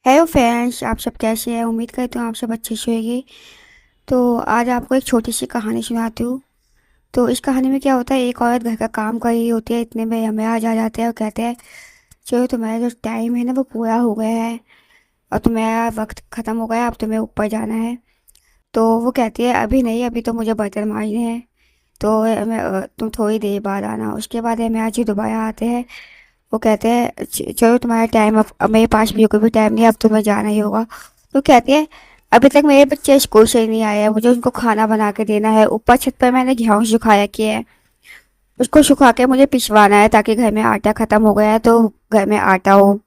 Hello friends, आप सब कैसे हैं? उम्मीद करती हूँ आप सब अच्छे से होंगे। तो आज आपको एक छोटी सी कहानी सुनाती हूँ। तो इस कहानी में क्या होता है, एक औरत घर का काम कर रही होती है, इतने में हमें आ जाते हैं और कहते हैं चलो तुम्हारा जो टाइम है ना वो पूरा हो गया है और तुम्हारा वक्त ख़त्म हो गया, अब तुम्हें ऊपर जाना है। तो वो कहती है अभी नहीं, अभी तो मुझे बर्तन मांजने हैं। तो तुम थोड़ी देर बाद आना। उसके बाद हमें आज ही दोबारा आते हैं। वो कहते हैं चलो तुम्हारा टाइम अब मेरे पास बिल्कुल भी टाइम नहीं है, अब तुम्हें जाना ही होगा। तो कहती है अभी तक मेरे बच्चे स्कूल से ही नहीं आए हैं, मुझे उनको खाना बना के देना है। ऊपर छत पर मैंने गेहूँ सुखाया किया है, उसको सुखा के मुझे पिसवाना है ताकि घर में आटा खत्म हो गया है तो घर में आटा हो।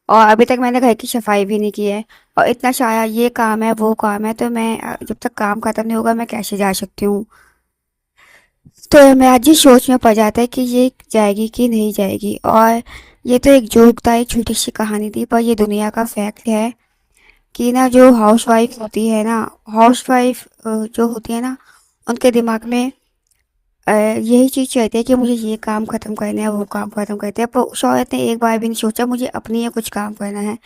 और अभी तक मैंने घर की सफाई भी नहीं की है। और इतना सारा ये काम है वो काम है, तो मैं जब तक काम खत्म नहीं होगा मैं कैसे जा सकती हूँ। तो मैं आज ही सोच में पड़ जाता है कि ये जाएगी कि नहीं जाएगी। और ये तो एक जोक था, एक छोटी सी कहानी थी, पर ये दुनिया का फैक्ट है कि ना जो हाउस वाइफ होती है ना, हाउस वाइफ जो होती है ना, उनके दिमाग में यही चीज़ रहती है कि मुझे ये काम ख़त्म करना है, वो काम ख़त्म करते हैं। पर उस औरत ने एक बार भी नहीं सोचा मुझे अपनी ये कुछ काम करना है,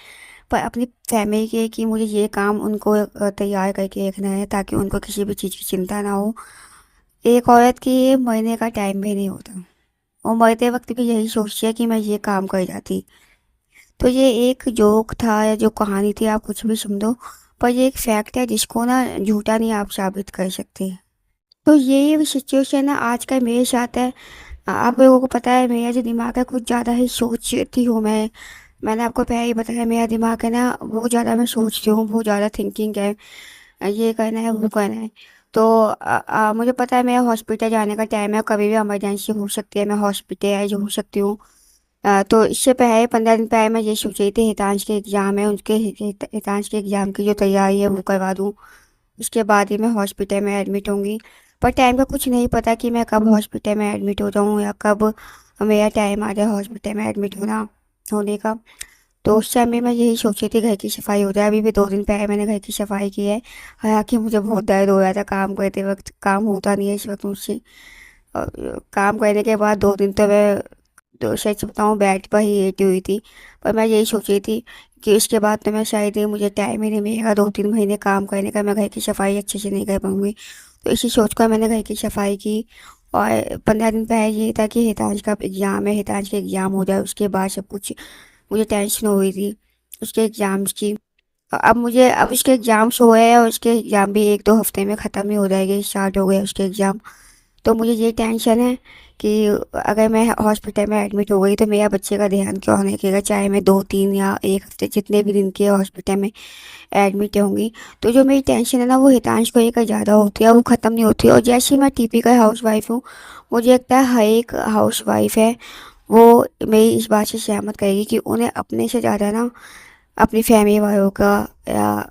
पर अपनी फैमिली के कि मुझे ये काम उनको तैयार करके रखना है ताकि उनको किसी भी चीज़ की चिंता ना हो। एक औरत की ये मरने का टाइम भी नहीं होता, और मरते वक्त भी यही सोचती है कि मैं ये काम कर जाती। तो ये एक जोक था या जो कहानी थी, आप कुछ भी समझो, पर ये एक फैक्ट है जिसको ना झूठा नहीं आप साबित कर सकते। तो ये सिचुएशन ना आज का मेरे साथ है। आप लोगों को पता है मेरा जो दिमाग है कुछ ज़्यादा ही सोचती हूँ मैं। मैंने आपको पहले ही बताया मेरा दिमाग है ना बहुत ज़्यादा, मैं सोचती हूँ, बहुत ज़्यादा थिंकिंग है। ये करना है वो करना है। तो मुझे पता है मेरा हॉस्पिटल जाने का टाइम है, कभी भी इमरजेंसी हो सकती है, मैं हॉस्पिटलाइज हो सकती हूँ। तो इससे पहले 15 दिन पहले मैं ये सोच रही थी हितांश के एग्ज़ाम है, उनके हितांश के एग्ज़ाम की जो तैयारी है वो करवा दूँ। उसके बाद ही मैं हॉस्पिटल में एडमिट होंगी। पर टाइम का कुछ नहीं पता कि मैं कब हॉस्पिटल में एडमिट हो जाऊँ या कब मेरा टाइम आ जाए हॉस्पिटल में एडमिट होने का। तो उस टाइम में मैं यही सोच रही थी घर की सफाई हो जाए। अभी भी 2 दिन पहले मैंने घर की सफाई की है। हालांकि मुझे बहुत दर्द हो रहा था काम करते वक्त, काम होता नहीं है इस वक्त मुझसे। और काम करने के बाद 2 दिन तो मैं तो सच बताऊँ बेड पर ही लेटी हुई थी। पर मैं यही सोच रही थी कि उसके बाद तो मैं शायद ही मुझे टाइम ही नहीं मिलेगा 2-3 महीने काम करने का, मैं घर की सफाई अच्छे से नहीं कर पाऊँगी। तो इसी सोच कर मैंने घर की सफाई की। और 15 दिन पहले ये था कि हितांश का एग्ज़ाम है, हितांश के एग्ज़ाम हो जाए उसके बाद सब कुछ। मुझे टेंशन हो रही थी उसके एग्ज़ाम्स की। अब उसके एग्ज़ाम्स हुए हैं और उसके एग्ज़ाम भी 1-2 हफ्ते में ख़त्म ही हो जाएंगे, स्टार्ट हो गए उसके एग्ज़ाम। तो मुझे ये टेंशन है कि अगर मैं हॉस्पिटल में एडमिट हो गई तो मेरा बच्चे का ध्यान कौन रखेगा, चाहे मैं 2-3 या 1 हफ्ते जितने भी दिन के हॉस्पिटल में एडमिट होंगी। तो जो मेरी टेंशन है ना वो हितांश को लेकर ज़्यादा होती है, वो ख़त्म नहीं होती। और जैसे मैं टिपिकल हाउस वाइफ हूँ, मुझे लगता है हर एक हाउस वाइफ है वो मेरी इस बात से सहमत करेगी कि उन्हें अपने से ज़्यादा ना अपनी फैमिली वालों का या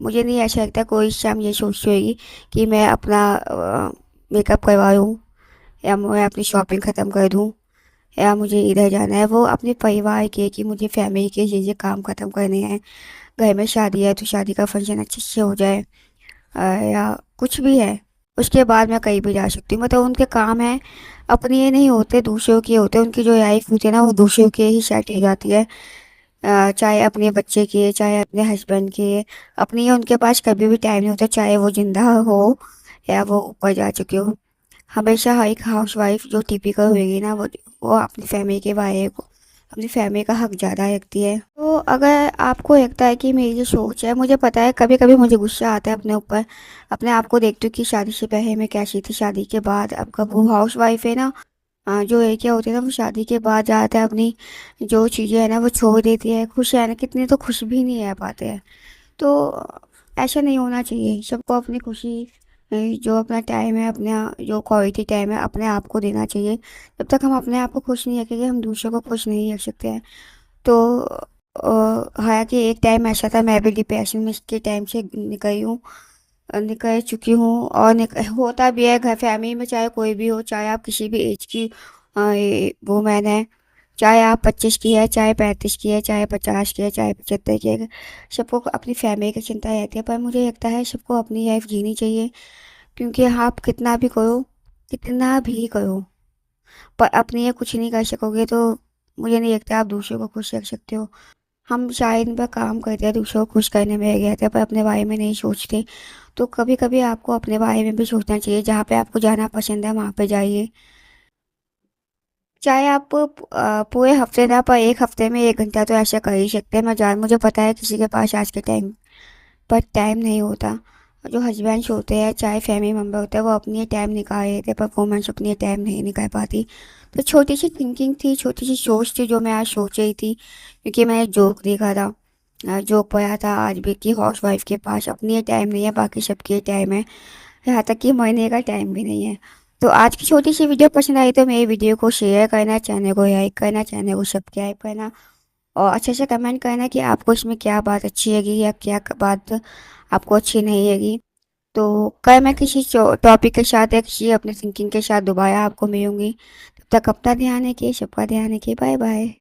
मुझे नहीं ऐसा लगता कोई शाम ये सोचती होगी कि मैं अपना मेकअप करवा लूँ या मैं अपनी शॉपिंग ख़त्म कर दूँ या मुझे इधर जाना है। वो अपने परिवार के कि मुझे फैमिली के ये काम ख़त्म करने हैं। घर में शादी है तो शादी का फंक्शन अच्छे से हो जाए, या कुछ भी है, उसके बाद मैं कहीं भी जा सकती हूँ। मतलब उनके काम है अपने ये नहीं होते, दूसरों के होते हैं। उनकी जो लाइफ होती है ना वो दूसरों के ही सेट हो जाती है। चाहे अपने बच्चे के चाहे अपने हस्बैंड के, अपनी उनके पास कभी भी टाइम नहीं होता, चाहे वो जिंदा हो या वो ऊपर जा चुके हो। हमेशा हर एक हाउस वाइफ जो टिपिकल होगी ना वो अपनी फैमिली के बारे को, अपनी फैमिली का हक ज़्यादा रखती है। तो अगर आपको लगता है कि मेरी जो सोच है, मुझे पता है कभी कभी मुझे गुस्सा आता है अपने ऊपर, अपने आप को देखती हूँ कि शादी से पहले मैं कैसी थी, शादी के बाद अब कब वो हाउस वाइफ है ना, जो है क्या होती है ना वो शादी के बाद ज़्यादातर अपनी जो चीज़ें है ना वो छोड़ देती है। खुश है ना, कितने तो खुश भी नहीं रह पाते हैं। तो ऐसा नहीं होना चाहिए, सबको अपनी खुशी जो अपना टाइम है, अपना जो क्वालिटी टाइम है अपने आप को देना चाहिए। जब तक हम अपने आप को खुश नहीं रखेंगे हम दूसरों को खुश नहीं रख सकते हैं। तो हालांकि एक टाइम ऐसा था मैं भी डिप्रेशन में के टाइम से निकली हूँ, निकल चुकी हूँ। और होता भी है घर फैमिली में, चाहे कोई भी हो, चाहे आप किसी भी एज की वूमेन है, चाहे आप 25 की है, चाहे 35 की है, चाहे 50 की है, चाहे 75 की है, सबको अपनी फैमिली की चिंता रहती है। पर मुझे लगता है सबको अपनी लाइफ जीनी चाहिए, क्योंकि आप कितना भी करो, पर अपने लिए कुछ नहीं कर सकोगे तो मुझे नहीं लगता आप दूसरों को खुश रख सकते हो। हम शायद इन पर काम करते हैं दूसरों को खुश करने में लगे रहते हैं पर अपने बारे में नहीं सोचते। तो कभी कभी आपको अपने बारे में भी सोचना चाहिए, जहाँ पे आपको जाना पसंद है वहाँ पे जाइए। चाहे आप पूरे हफ्ते ना पर एक हफ्ते में 1 घंटा तो ऐसा कर ही सकते हैं। मुझे पता है किसी के पास आज के टाइम पर टाइम नहीं होता। जो हस्बैंड्स होते हैं चाहे फैमिली मेम्बर होते हैं वो अपनी टाइम निकाल लेते हैं, पर वुमेन्स अपनी टाइम नहीं निकाल पाती। तो छोटी सी थिंकिंग थी, छोटी सी सोच थी जो मैं आज सोच रही थी, क्योंकि मैंने जोक देखा था। जोक पढ़ा था आज भी कि हाउस वाइफ के पास अपनी टाइम नहीं है, बाकी सबके टाइम है, यहाँ तक कि मरने का टाइम भी नहीं है। तो आज की छोटी सी वीडियो पसंद आई तो मेरी वीडियो को शेयर करना, चैनल को लाइक करना, चैनल को सब्सक्राइब करना और अच्छे से कमेंट करना कि आपको इसमें क्या बात अच्छी लगी या क्या बात आपको अच्छी नहीं लगी। तो कल मैं किसी टॉपिक के साथ या किसी अपने थिंकिंग के साथ दोबारा आपको मिलूंगी। तब तक अपना ध्यान रखिए, सबका ध्यान रखिए। Bye bye.